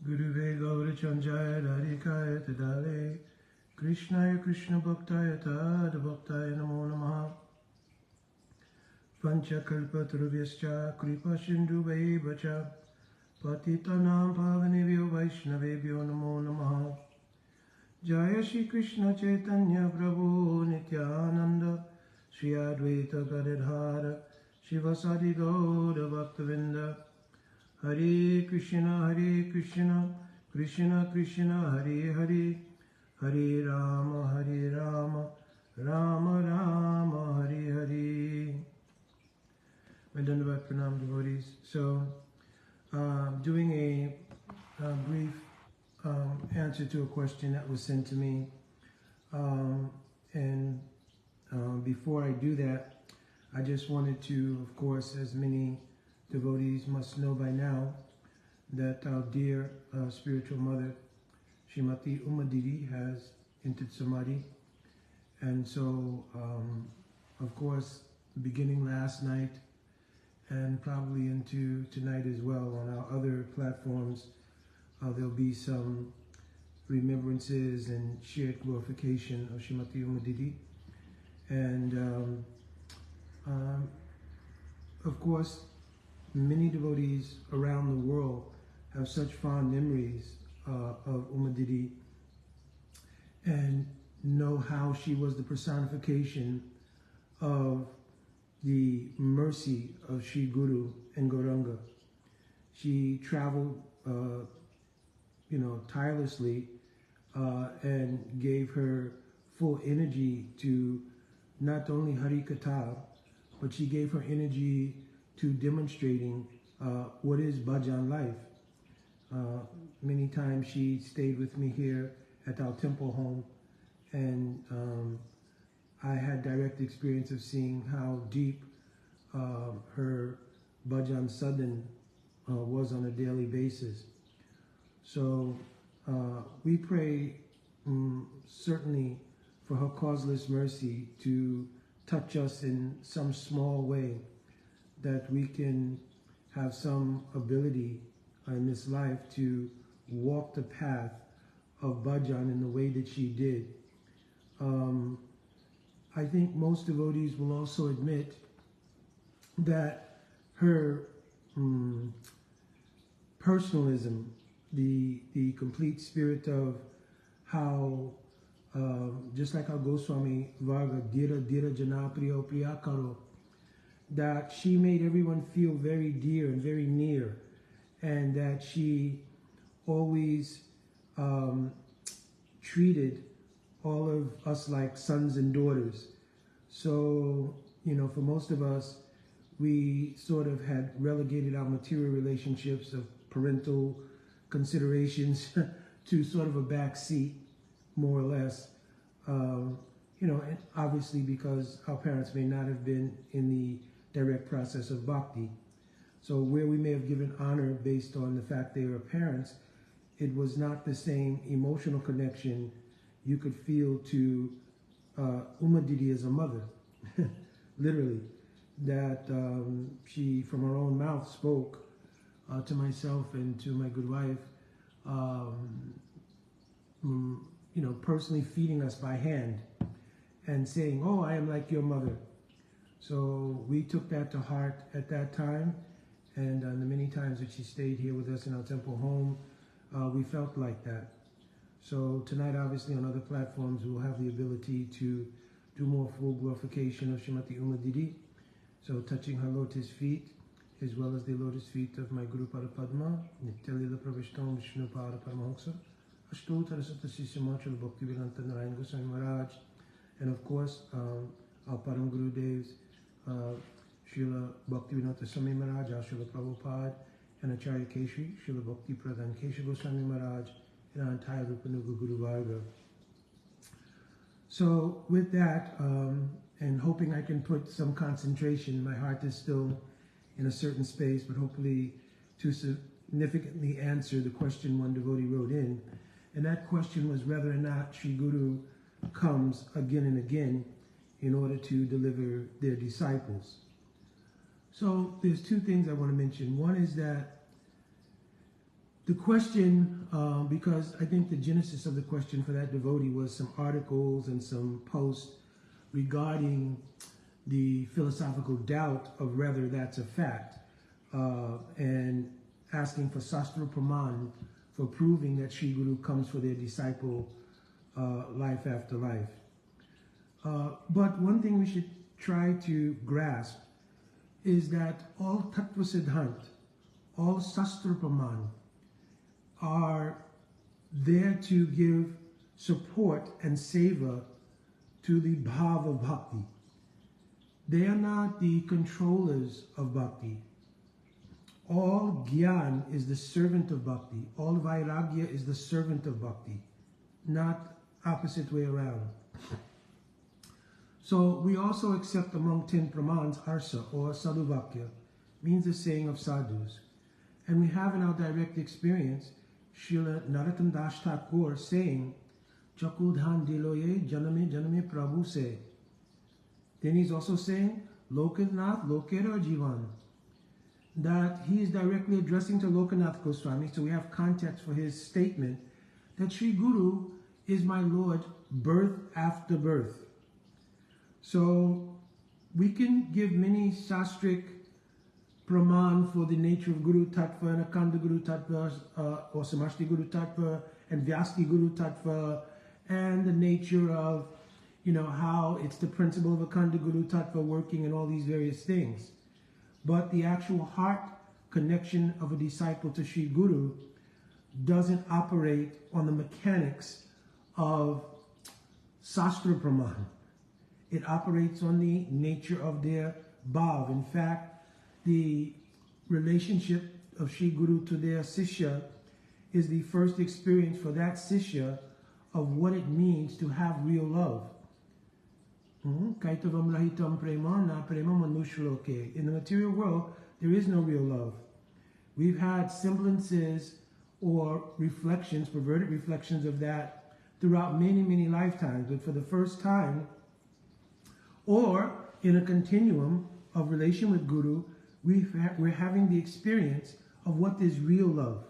Guruve Gaura Chanjaya Radhikaya Tadale Krishnaya Krishna Bhaktaya Tad Bhaktaya Namo Namaha Panchakalpa Tarubhyascha Kripa Sindhu Vacha Patitanam Pavanebhyo Vaishnavebhyo Namo Namaha Jaya Shri Krishna Chaitanya Prabhu Nityananda Shri Advaita Gadadhara Shivasadi Gaura Bhaktavinda Hare Krishna, Krishna Krishna, Hare Hare, Hare Rama, Rama Rama, Hare Hare. My Dandavat Pranam devotees. So, doing a brief answer to a question that was sent to me. And before I do that, I just wanted to, of course, as many devotees must know by now, that our dear spiritual mother, Srimati Uma-Didi, has entered Samadhi. And so, of course, beginning last night and probably into tonight as well on our other platforms, there'll be some remembrances and shared glorification of Srimati Uma-Didi. And of course, many devotees around the world have such fond memories of Uma-Didi and know how she was the personification of the mercy of Sri Guru and Gauranga. She traveled, tirelessly and gave her full energy to not only Hari Katha, but she gave her energy to demonstrating what is bhajan life. Many times she stayed with me here at our temple home, and I had direct experience of seeing how deep her bhajan sadhan was on a daily basis. So we pray certainly for her causeless mercy to touch us in some small way, that we can have some ability in this life to walk the path of bhajan in the way that she did. I think most devotees will also admit that her personalism, the complete spirit of how, just like how Goswami Varga, Dira Dira Jana Priya Priya Karo, that she made everyone feel very dear and very near, and that she always treated all of us like sons and daughters. So, for most of us, we sort of had relegated our material relationships of parental considerations to sort of a back seat, more or less. And obviously because our parents may not have been in the direct process of bhakti. So where we may have given honor based on the fact they were parents, it was not the same emotional connection you could feel to Uma-Didi as a mother, literally, that she from her own mouth spoke to myself and to my good wife, personally feeding us by hand and saying, "Oh, I am like your mother." So we took that to heart at that time, and the many times that she stayed here with us in our temple home, we felt like that. So tonight, obviously, on other platforms, we'll have the ability to do more full glorification of Srimati Uma-Didi. So touching her lotus feet, as well as the lotus feet of my Guru Pada Padma, Nityalila Pravishtam Vishnu Pada Paramahansa, Ashtottara Satasya Machal Bhaktivedanta Narayan Goswami Maharaj, and of course, our Param Guru Devs, Srila Bhaktivedanta Swami Maharaj, Srila Prabhupada, and Acharya Keshri, Srila Bhakti Pradhan Kesha Goswami Maharaj, and our entire Rupanuga Guru Varga. So with that, and hoping I can put some concentration, my heart is still in a certain space, but hopefully to significantly answer the question one devotee wrote in. And that question was whether or not Sri Guru comes again and again in order to deliver their disciples. So there's two things I want to mention. One is that The question, because I think the genesis of the question for that devotee was some articles and some posts regarding the philosophical doubt of whether that's a fact, and asking for Sastra Praman for proving that Sri Guru comes for their disciple life after life. But one thing we should try to grasp is that all Tattva Siddhant, all Sastra Praman, are there to give support and seva to the bhav of bhakti. They are not the controllers of bhakti. All gyan is the servant of bhakti. All vairagya is the servant of bhakti, not opposite way around. So we also accept among 10 pramans arsa or sadhuvakya, means the saying of sadhus. And we have in our direct experience Srila Narottam Das Thakur saying, Chakudhan diloye janame janame prabhu se. Then he's also saying, Lokanath lokera jivan. That he is directly addressing to Lokanath Goswami. So we have context for his statement that Sri Guru is my Lord birth after birth. So we can give many shastric praman for the nature of Guru Tattva and Akanda Guru Tattva or Samashti Guru Tattva and Vyasti Guru Tattva and the nature of, how it's the principle of Akanda Guru Tattva working and all these various things. But the actual heart connection of a disciple to Sri Guru doesn't operate on the mechanics of Sastra Praman. It operates on the nature of their bhav. In fact, the relationship of Sri Guru to their Sishya is the first experience for that Sishya of what it means to have real love. In the material world, there is no real love. We've had semblances or reflections, perverted reflections of that throughout many, many lifetimes. But for the first time, or in a continuum of relation with Guru, we're having the experience of what is real love,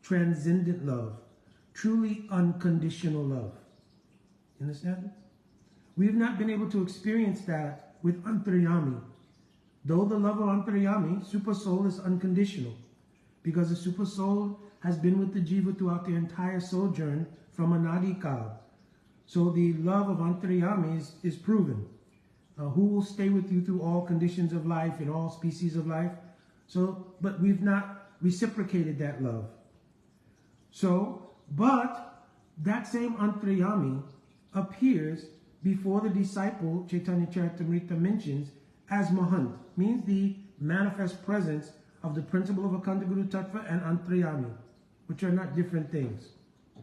transcendent love, truly unconditional love. You understand? We have not been able to experience that with Antaryami. Though the love of Antaryami, Super Soul, is unconditional, because the Super Soul has been with the Jiva throughout their entire sojourn from Anadi Kal. So the love of Antaryami is proven. Who will stay with you through all conditions of life, in all species of life? But we've not reciprocated that love. But that same Antaryami appears before the disciple, Chaitanya Charitamrita mentions, as Mahant, means the manifest presence of the principle of Akanda Guru Tattva and Antaryami, which are not different things.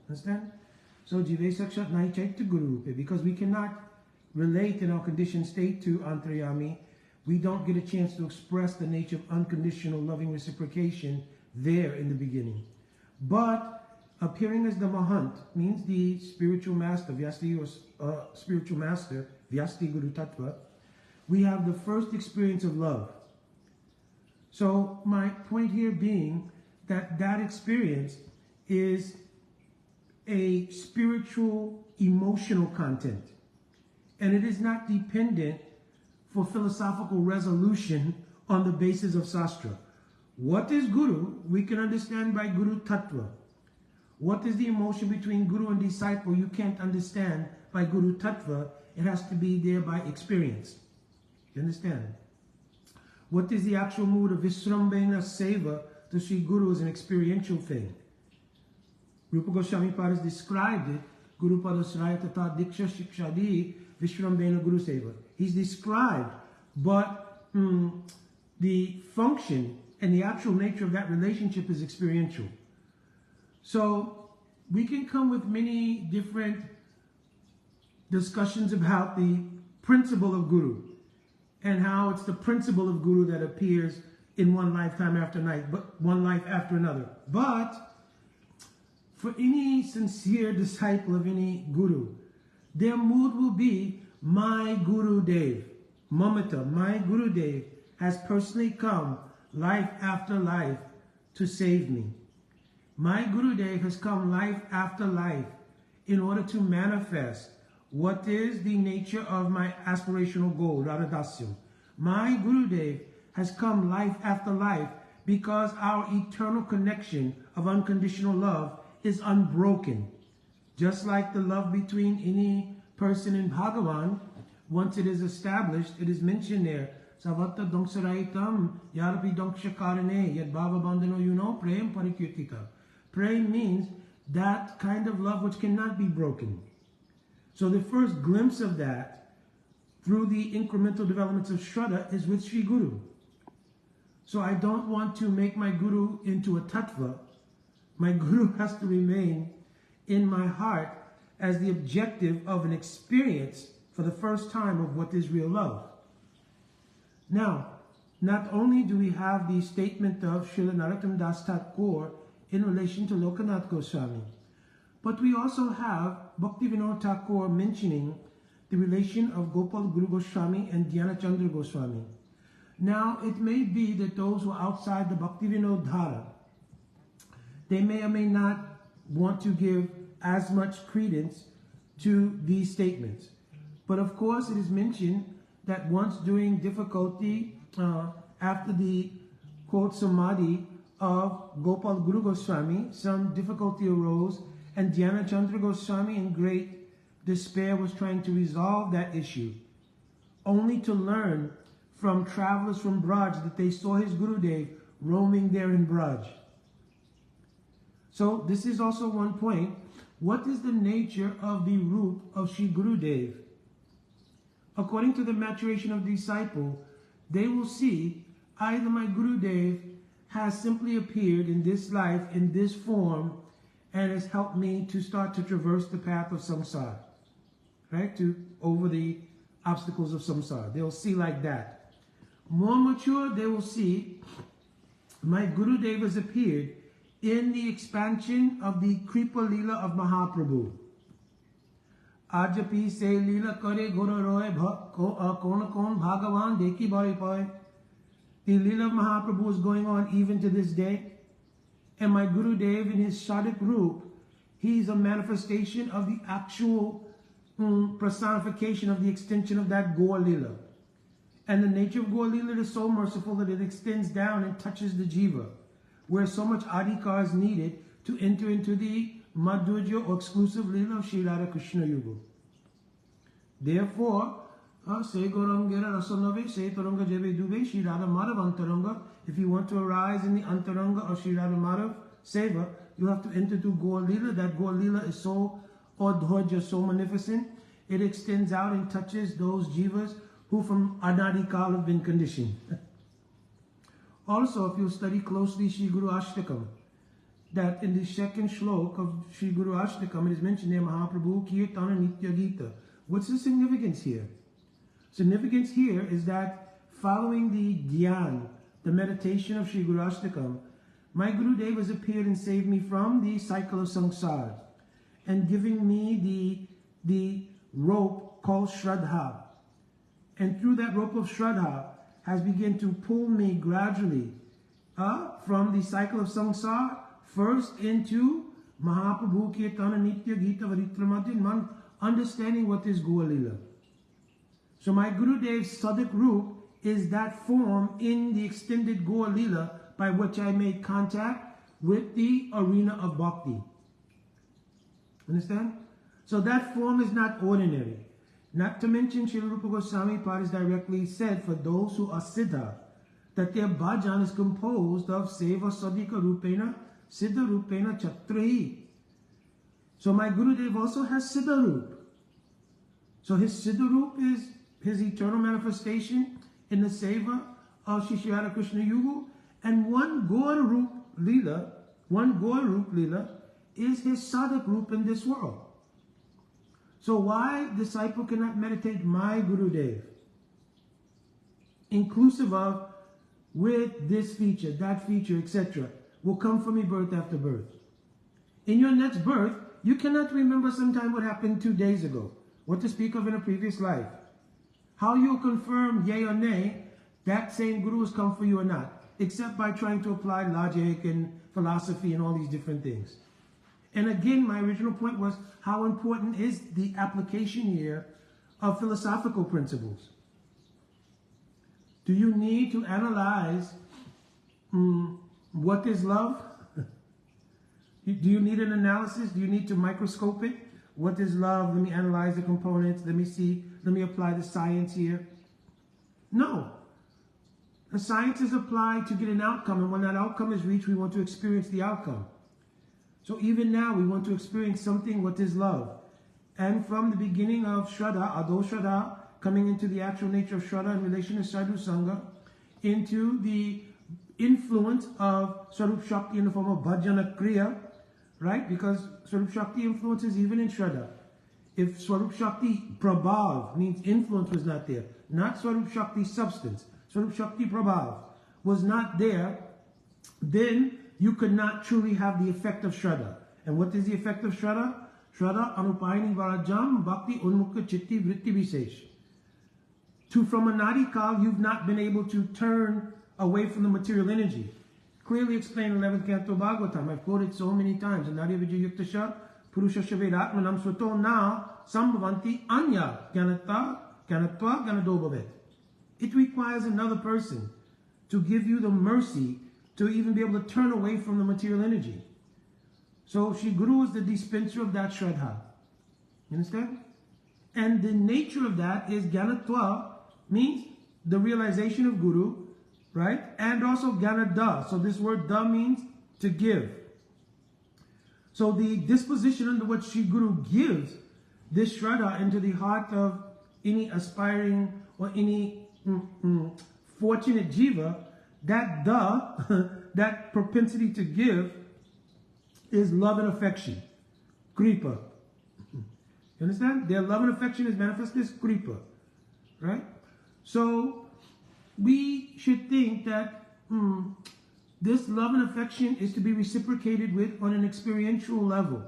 Understand? So Jive Sakshat Nai Chaitya Guru Rupe, because we cannot relate in our conditioned state to Antaryami, we don't get a chance to express the nature of unconditional loving reciprocation there in the beginning. But appearing as the Mahant means the spiritual master, Vyasti, or spiritual master, Vyasti Guru Tattva. We have the first experience of love. So my point here being that experience is a spiritual, emotional content. And it is not dependent for philosophical resolution on the basis of Sastra. What is Guru? We can understand by Guru Tattva. What is the emotion between Guru and disciple? You can't understand by Guru Tattva. It has to be there by experience. You understand? What is the actual mood of Visrambena Seva to Sri Guru as an experiential thing? Rupa Goswami Pad has described it. Guru Padasraya Tata Diksha Shikshadi Vishrambena Guru Seva. He's described, but the function and the actual nature of that relationship is experiential. So we can come with many different discussions about the principle of Guru and how it's the principle of Guru that appears in one lifetime after night, but one life after another. But for any sincere disciple of any Guru, their mood will be, my Guru Dev, Mamata, my Guru Dev has personally come life after life to save me. My Gurudev has come life after life in order to manifest what is the nature of my aspirational goal, Radhadasyam. My Gurudev has come life after life because our eternal connection of unconditional love is unbroken. Just like the love between any person and Bhagavan, once it is established, it is mentioned there, Savatta Dongsaraitam Yarpi Dongshakarane Yad Bhava Bandhano Yuno Prem Parikirtika. Prem means that kind of love which cannot be broken. So the first glimpse of that through the incremental developments of Shraddha is with Sri Guru. So I don't want to make my Guru into a tattva. My Guru has to remain in my heart as the objective of an experience for the first time of what is real love. Now, not only do we have the statement of Srila Narottam Das Thakur in relation to Lokanath Goswami, but we also have Bhaktivinoda Thakur mentioning the relation of Gopal Guru Goswami and Dhyana Chandra Goswami. Now, it may be that those who are outside the Bhaktivinoda Dhara, they may or may not want to give as much credence to these statements. But of course, it is mentioned that once during difficulty, after the, quote, samadhi of Gopal Guru Goswami, some difficulty arose, and Dhyana Chandra Goswami in great despair was trying to resolve that issue, only to learn from travelers from Braj that they saw his Gurudev roaming there in Braj. So this is also one point. What is the nature of the root of Sri Gurudev? According to the maturation of the disciple, they will see either my Gurudev has simply appeared in this life, in this form, and has helped me to start to traverse the path of samsara, right? Over the obstacles of samsara. They'll see like that. More mature, they will see my Gurudev has appeared in the expansion of the Kripa Leela of Mahaprabhu. Ajapi se Leela kare gora roy kon kon bhagavan deki bhai pai. The Leela of Mahaprabhu is going on even to this day. And my Gurudev in his Sadik Roop, he's a manifestation of the actual personification of the extension of that Gaur Leela. And the nature of Gaur Leela is so merciful that it extends down and touches the Jiva, where so much adhikar is needed to enter into the Madhurya or exclusive Leela of Sri Radha Krishna Yuga. Therefore, if you want to arise in the Antaranga of Sri Radha Madhav Seva, you have to enter through Gaur Leela. That Gaur Leela is so adhurya, so magnificent, it extends out and touches those jivas who from Anadikal have been conditioned. Also, if you study closely Sri Guru Ashtakam, that in the second shlok of Sri Guru Ashtakam, it is mentioned there, Mahaprabhu Kirtana Nitya Gita. What's the significance here? Significance here is that following the dhyan, the meditation of Sri Guru Ashtakam, my Gurudev has appeared and saved me from the cycle of samsara and giving me the rope called Shraddha. And through that rope of Shraddha has begun to pull me gradually from the cycle of samsara first into Mahaprabhu Kirtana Nitya Gita Varitramadin, understanding what is Gaur Leela. So my Gurudev's Sadik Roop is that form in the extended Gaur Leela by which I made contact with the arena of bhakti. Understand? So that form is not ordinary. Not to mention, Srila Rupa Goswami Pad is directly said for those who are Siddha, that their bhajan is composed of Seva Sadika Rupena, Siddha Rupena Chatrahi. So my Gurudev also has Siddha Roop. So his Siddha Roop is his eternal manifestation in the Seva of Shri Radha Krishna Yuga, and one Gaur Roop Leela is his Sadak Roop in this world. So why disciple cannot meditate my Gurudev, inclusive of with this feature, that feature, etc., will come from me birth after birth. In your next birth, you cannot remember sometime what happened 2 days ago, what to speak of in a previous life. How you confirm yea or nay that same Guru has come for you or not, except by trying to apply logic and philosophy and all these different things. And again, my original point was how important is the application here of philosophical principles. Do you need to analyze what is love? Do you need an analysis? Do you need to microscope it? What is love? Let me analyze the components. Let me see. Let me apply the science here. No. The science is applied to get an outcome. And when that outcome is reached, we want to experience the outcome. So even now, we want to experience something, what is love. And from the beginning of Shraddha, Ado Shraddha, coming into the actual nature of Shraddha in relation to Sadhu Sangha, into the influence of Swarup Shakti in the form of Bhajana Kriya, right? Because Swarup Shakti influences even in Shraddha. If Swarup Shakti Prabhav means influence was not there, not Swarup Shakti substance, Swarup Shakti Prabhav was not there, then you could not truly have the effect of Shraddha. And what is the effect of Shraddha? Shraddha Anupayani Varajam Bhakti Unmukha Chitti Vritti Visesh. From a Nadi Kal, you've not been able to turn away from the material energy. Clearly explained in 11th Canto Bhagavatam. I've quoted so many times. In Nadi Vijay Yuktasha, Purusha Shavedatmanam Swato Na Sambhavanti Anya Gyanata Gyanatva Gyanadobhavet. It requires another person to give you the mercy to even be able to turn away from the material energy. So Shri Guru is the dispenser of that Shraddha. You understand? And the nature of that is Gyanatva, means the realization of Guru, right? And also Gyanada. So this word da means to give. So the disposition under which Shri Guru gives this Shraddha into the heart of any aspiring or any fortunate jiva, that da, that propensity to give, is love and affection. Kripa. You understand? Their love and affection is manifested as kripa. Right? So we should think that this love and affection is to be reciprocated with on an experiential level.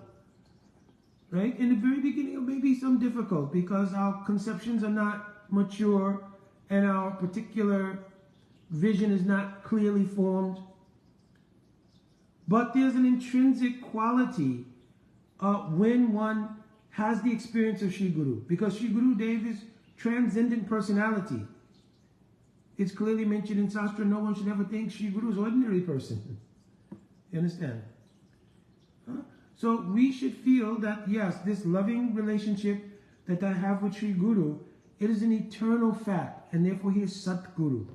Right? In the very beginning, it may be some difficult because our conceptions are not mature and our particular vision is not clearly formed. But there's an intrinsic quality when one has the experience of Shri Guru. Because Shri Guru Dev is transcendent personality. It's clearly mentioned in Shastra, no one should ever think Shri Guru is an ordinary person. You understand? So we should feel that, yes, this loving relationship that I have with Shri Guru, it is an eternal fact, and therefore he is Sat Guru.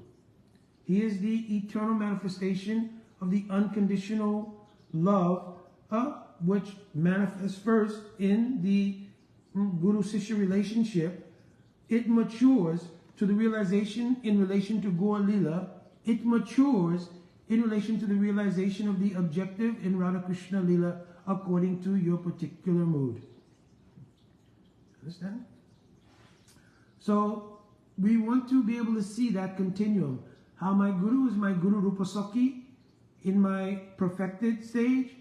He is the eternal manifestation of the unconditional love, which manifests first in the Guru-Sishya relationship. It matures to the realization in relation to Gaur Lila. It matures in relation to the realization of the objective in Radha Krishna Lila according to your particular mood. Understand? So we want to be able to see that continuum. How my Guru is my Guru Rupasakhi in my perfected stage,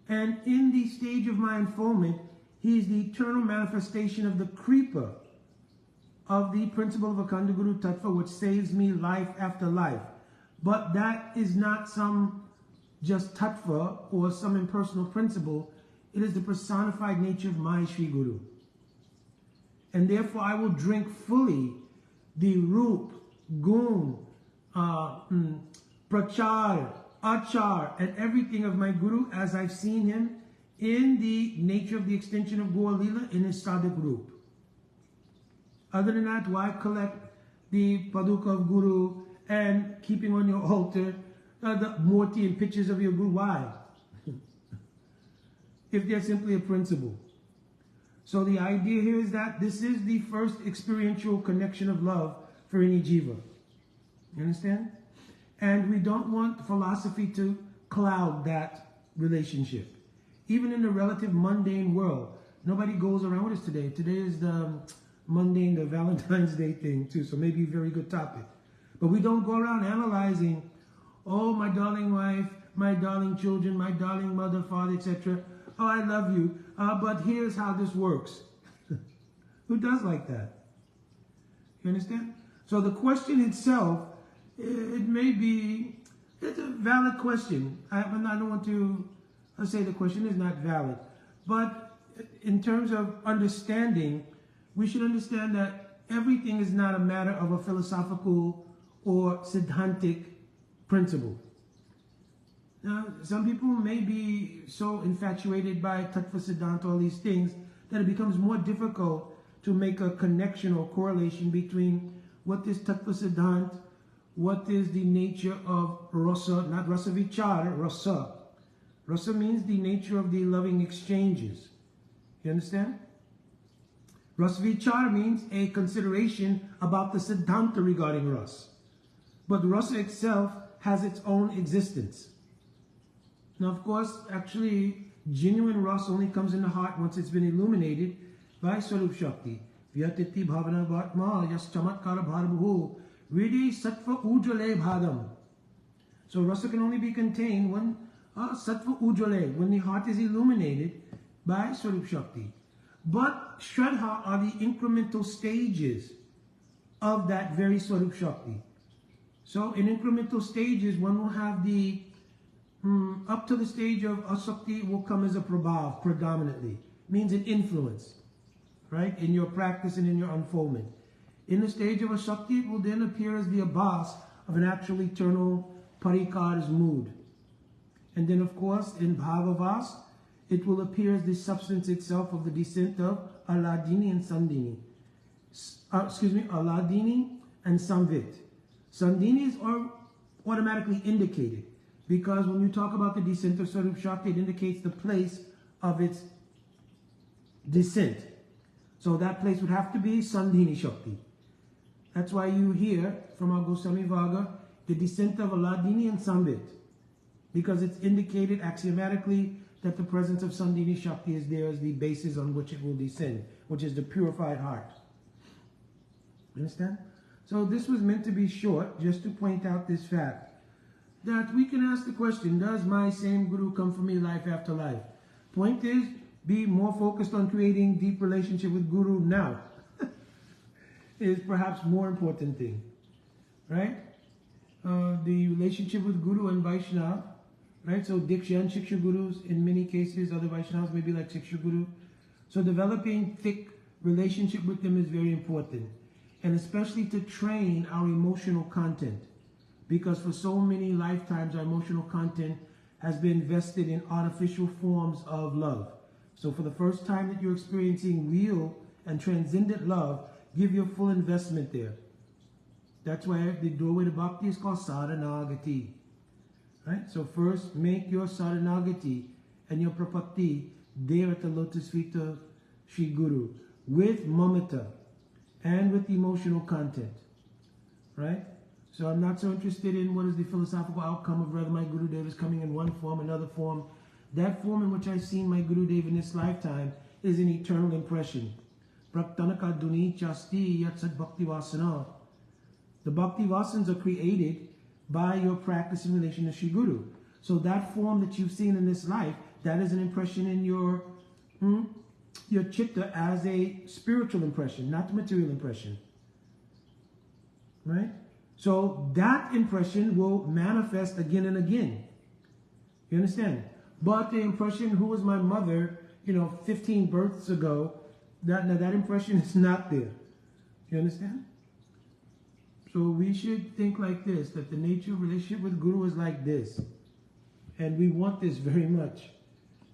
and in the stage of my unfoldment, he is the eternal manifestation of the Kripa of the principle of Akhanda Guru Tattva, which saves me life after life. But that is not some just Tattva or some impersonal principle. It is the personified nature of my Shri Guru. And therefore I will drink fully the Rup, Gun, Prachar, Achar, and everything of my Guru as I've seen him in the nature of the extension of Gaur Lila in his Sadhak Rup. Other than that, why collect the Paduka of Guru and keeping on your altar the Murti and pictures of your Guru? Why? If they're simply a principle. So the idea here is that this is the first experiential connection of love for any jiva. You understand? And we don't want philosophy to cloud that relationship. Even in the relative mundane world, nobody goes around with us today. Today is the mundane, the Valentine's Day thing too, so maybe a very good topic. But we don't go around analyzing, oh, my darling wife, my darling children, my darling mother, father, etc. Oh, I love you, but here's how this works. Who does like that? You understand? So the question itself, it may be It's a valid question. I don't want to say the question is not valid. But in terms of understanding, we should understand that everything is not a matter of a philosophical or siddhantic principle. Now, some people may be so infatuated by Tattva Siddhanta, all these things, that it becomes more difficult to make a connection or correlation between what is Tattva Siddhanta, what is the nature of rasa, not rasa vichara, rasa. Rasa means the nature of the loving exchanges. You understand? Rasa vichara means a consideration about the siddhanta regarding rasa. But rasa itself has its own existence. Now, of course, actually, genuine rasa only comes in the heart once it's been illuminated by Swarup Shakti. Vyatiti bhavana bhatma yas chamatkara bharabhu vidi sattva ujjale bhadam. So rasa can only be contained when sattva ujjale, when the heart is illuminated by Swarup Shakti. But Shraddha are the incremental stages of that very Swarup Shakti. So in incremental stages, one will have the up to the stage of asakti will come as a prabhav, predominantly. Means an influence, right? In your practice and in your unfoldment. In the stage of asakti, it will then appear as the abhas of an actual eternal parikar's mood. And then, of course, in bhavavas, it will appear as the substance itself of the descent of Aladini and Sandini. Aladini and Samvit. Sandinis are automatically indicated, because when you talk about the descent of Swarup Shakti, it indicates the place of its descent. So that place would have to be Sandhini Shakti. That's why you hear from our Goswami Vaga the descent of Aladini and Samvit, because it's indicated axiomatically that the presence of Sandhini Shakti is there as the basis on which it will descend, which is the purified heart. Understand? So this was meant to be short, just to point out this fact, that we can ask the question, does my same Guru come for me life after life? Point is, be more focused on creating deep relationship with Guru now. Is perhaps more important thing, right? The relationship with Guru and Vaishnava, right? So Diksha and Shiksha Gurus, in many cases, other Vaishnavas may be like Shiksha Guru. So developing thick relationship with them is very important. And especially to train our emotional content. Because for so many lifetimes, our emotional content has been vested in artificial forms of love. So for the first time that you're experiencing real and transcendent love, give your full investment there. That's why the doorway to bhakti is called sadhanagati. Right? So first, make your sadhanagati and your prapatti there at the lotus feet of Sri Guru with mamata and with emotional content. Right? So I'm not so interested in what is the philosophical outcome of whether my Gurudev is coming in one form, another form. That form in which I've seen my Gurudev in this lifetime is an eternal impression. Praktanaka duni chasti yat sat bhakti vasana. The bhakti vasanas are created by your practice in relation to Sri Guru. So that form that you've seen in this life, that is an impression in your chitta as a spiritual impression, not the material impression. Right? So that impression will manifest again and again. You understand? But the impression, who was my mother, 15 births ago, that impression is not there. You understand? So we should think like this, that the nature of relationship with Guru is like this. And we want this very much.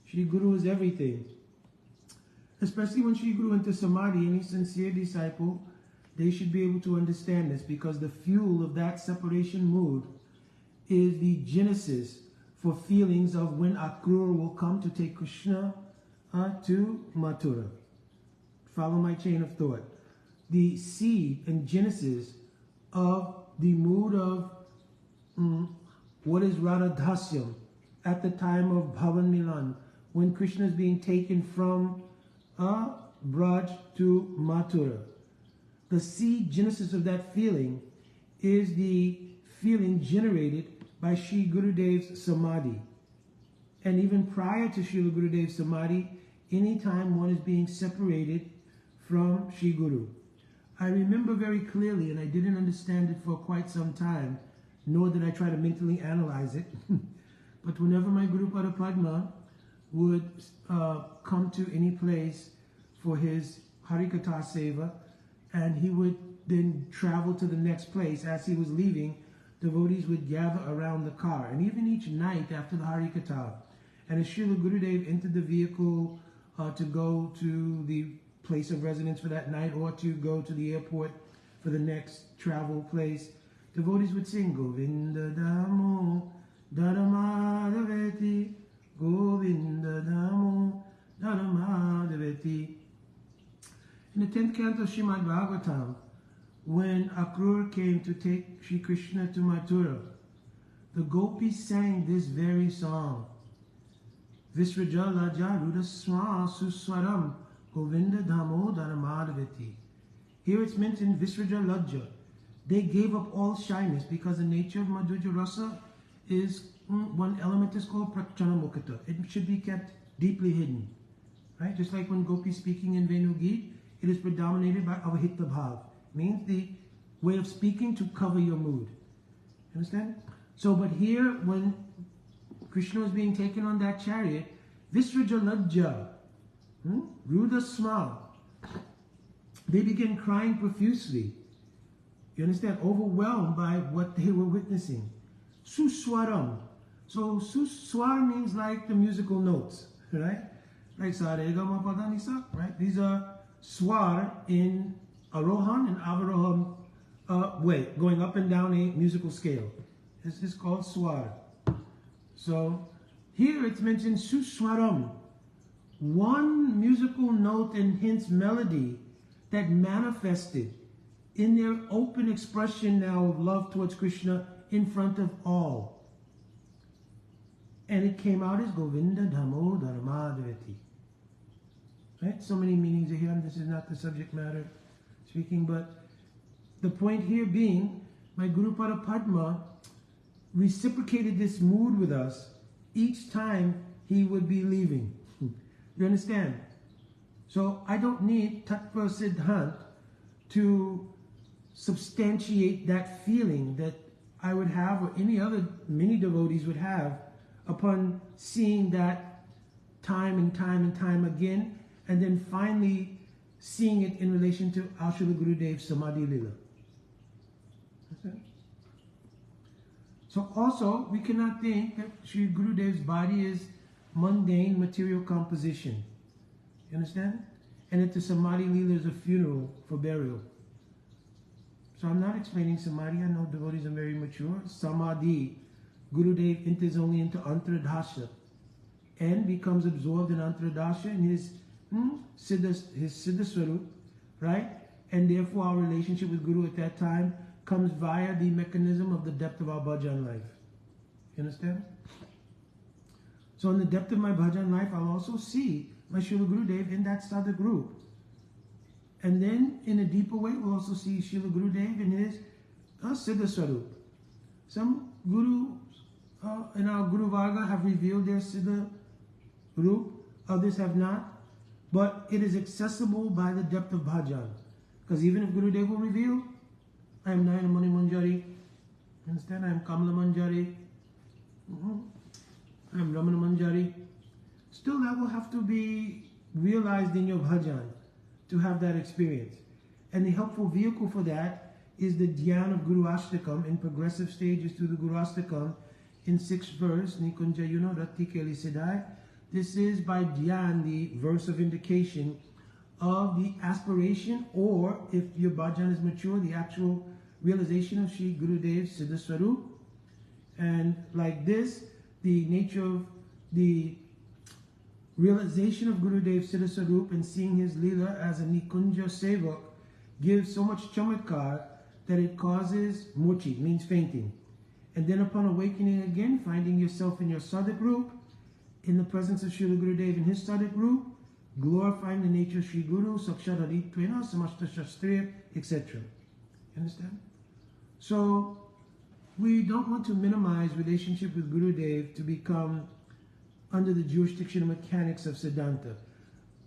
Shri Guru is everything. Especially when Shri Guru into Samadhi, any sincere disciple, they should be able to understand this, because the fuel of that separation mood is the genesis for feelings of when Akrura will come to take Krishna to Mathura. Follow my chain of thought. The seed and genesis of the mood of what is Radhadasyam at the time of Bhavan Milan, when Krishna is being taken from Braj to Mathura. The seed genesis of that feeling is the feeling generated by Sri Gurudev's Samadhi. And even prior to Srila Gurudev's Samadhi, anytime one is being separated from Sri Guru. I remember very clearly, and I didn't understand it for quite some time, nor did I try to mentally analyze it. But whenever my Guru Pada Padma would come to any place for his Harikatha Seva, and he would then travel to the next place, as he was leaving, devotees would gather around the car. And even each night after the Harikatha, and as Srila Gurudev entered the vehicle to go to the place of residence for that night, or to go to the airport for the next travel place, devotees would sing Govinda Damo Dharamadaveti, Govinda Damo Dharamadaveti. In the 10th canto of Srimad Bhagavatam, when Akrur came to take Sri Krishna to Mathura, the gopis sang this very song. Visrajala Jaruda Swa Suswaram Govinda Damo Dharamadaveti. Here it's mentioned Visraja Lajja. They gave up all shyness, because the nature of Madhurya Rasa is, one element is called Prachanamukata. It should be kept deeply hidden. Right? Just like when Gopi is speaking in Venu Geet, it is predominated by Avahita Bhav. Means the way of speaking to cover your mood. Understand? So, but here, when Krishna was being taken on that chariot, Visraja Lajja, Ruda Sma, they began crying profusely. You understand? Overwhelmed by what they were witnessing. Suswaram. So suswar means like the musical notes, right? Like sa re ga ma pa da ni sa, right? These are swar in Arohan and Avaroham way, going up and down a musical scale. This is called swar. So here it's mentioned suswaram, one musical note and hence melody that manifested in their open expression now of love towards Krishna in front of all. And it came out as Govinda Damo Dharamadaveti. Right? So many meanings are here, and this is not the subject matter speaking, but the point here being, my Guru Pada Padma reciprocated this mood with us each time he would be leaving. You understand? So I don't need Tattva Siddhant to substantiate that feeling that I would have, or any other many devotees would have, upon seeing that time and time and time again, and then finally seeing it in relation to Srila Gurudev's Samadhi Lila. Okay. So also, we cannot think that Sri Gurudev's body is mundane material composition. You understand? And that the Samadhi Lila is a funeral for burial. So I'm not explaining Samadhi. I know devotees are very mature. Samadhi, Gurudev enters only into Antradhasha and becomes absorbed in Antradhasha in his Siddha Swarup, right? And therefore our relationship with Guru at that time comes via the mechanism of the depth of our bhajan life. You understand? So in the depth of my bhajan life, I'll also see my Srila Gurudev in that sadhak group. And then in a deeper way, we'll also see Srila Gurudev in his Siddha Swarup. Some Gurus in our Guru Varga have revealed their Siddha Rup, others have not. But it is accessible by the depth of bhajan. Because even if Gurudev will reveal, I am Nayana Mani Manjari, understand? I am Kamala Manjari, I am Ramana Manjari. Still, that will have to be realized in your bhajan to have that experience. And the helpful vehicle for that is the dhyan of Guru Ashtakam in progressive stages through the Guru Ashtakam in 6th verse, Nikunja Yuno Rati Keli Siddhai. This is by dhyan, the verse of indication of the aspiration, or if your bhajan is mature, the actual realization of Sri Gurudev's Siddha Swarup. And like this, the nature of the realization of Gurudev's Siddha Swarup and seeing his Leela as a Nikunja Sevak gives so much chamatkar that it causes mochi, means fainting. And then upon awakening again, finding yourself in your sadhak group, in the presence of Srila Gurudev in his sadhak group, glorifying the nature of Sri Guru, Sakshat Aditya, Samashta Shastriya, etc. Understand? So, we don't want to minimize relationship with Gurudev to become under the jurisdiction of mechanics of Siddhanta.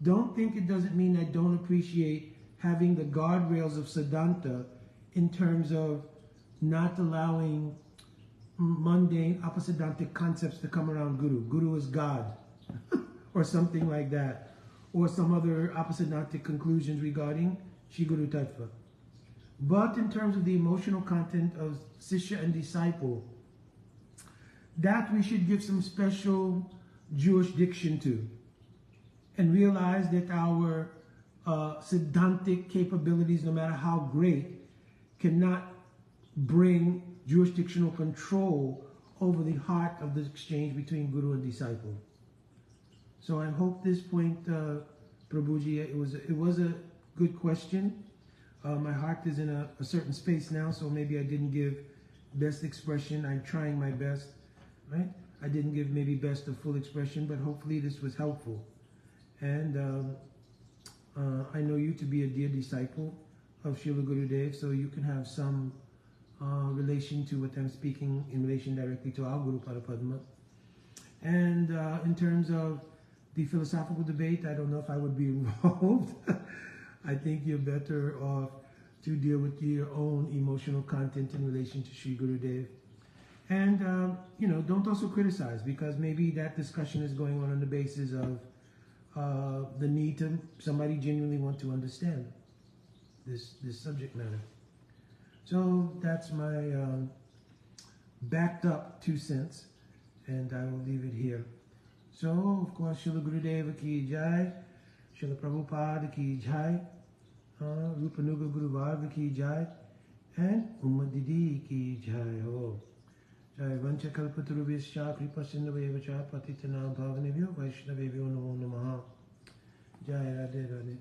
Don't think it doesn't mean I don't appreciate having the guardrails of Siddhanta in terms of not allowing mundane, apasiddhantic concepts to come around Guru. Guru is God, or something like that, or some other apasiddhantic conclusions regarding Shri Guru Tattva. But in terms of the emotional content of Sishya and disciple, that we should give some special jurisdiction to, and realize that our siddhantic capabilities, no matter how great, cannot bring jurisdictional control over the heart of the exchange between Guru and disciple. So I hope this point, Prabhuji, it was a good question. My heart is in a certain space now, so maybe I didn't give best expression. I'm trying my best, right? I didn't give maybe best of full expression, but hopefully this was helpful. And I know you to be a dear disciple of Srila Gurudev, so you can have some relation to what I'm speaking in relation directly to our Guru Parapadma. And in terms of the philosophical debate, I don't know if I would be involved. I think you're better off to deal with your own emotional content in relation to Sri Gurudev. And, you know, don't also criticize, because maybe that discussion is going on the basis of the need to somebody genuinely want to understand this subject matter. So that's my backed up 2 cents, and I will leave it here. So, of course, Srila Gurudeva ki jai, Srila Prabhupada ki jai, Rupanuga Guru Varga ki jai, and Umma Didi ki jai ho. Jai Vancha Kalpatarubhyascha Kripa Sindhaveva Cha Patitanam Bhavanebhyo Vaishnavebhyo Namo Namaha. Jai Radhe Radhe.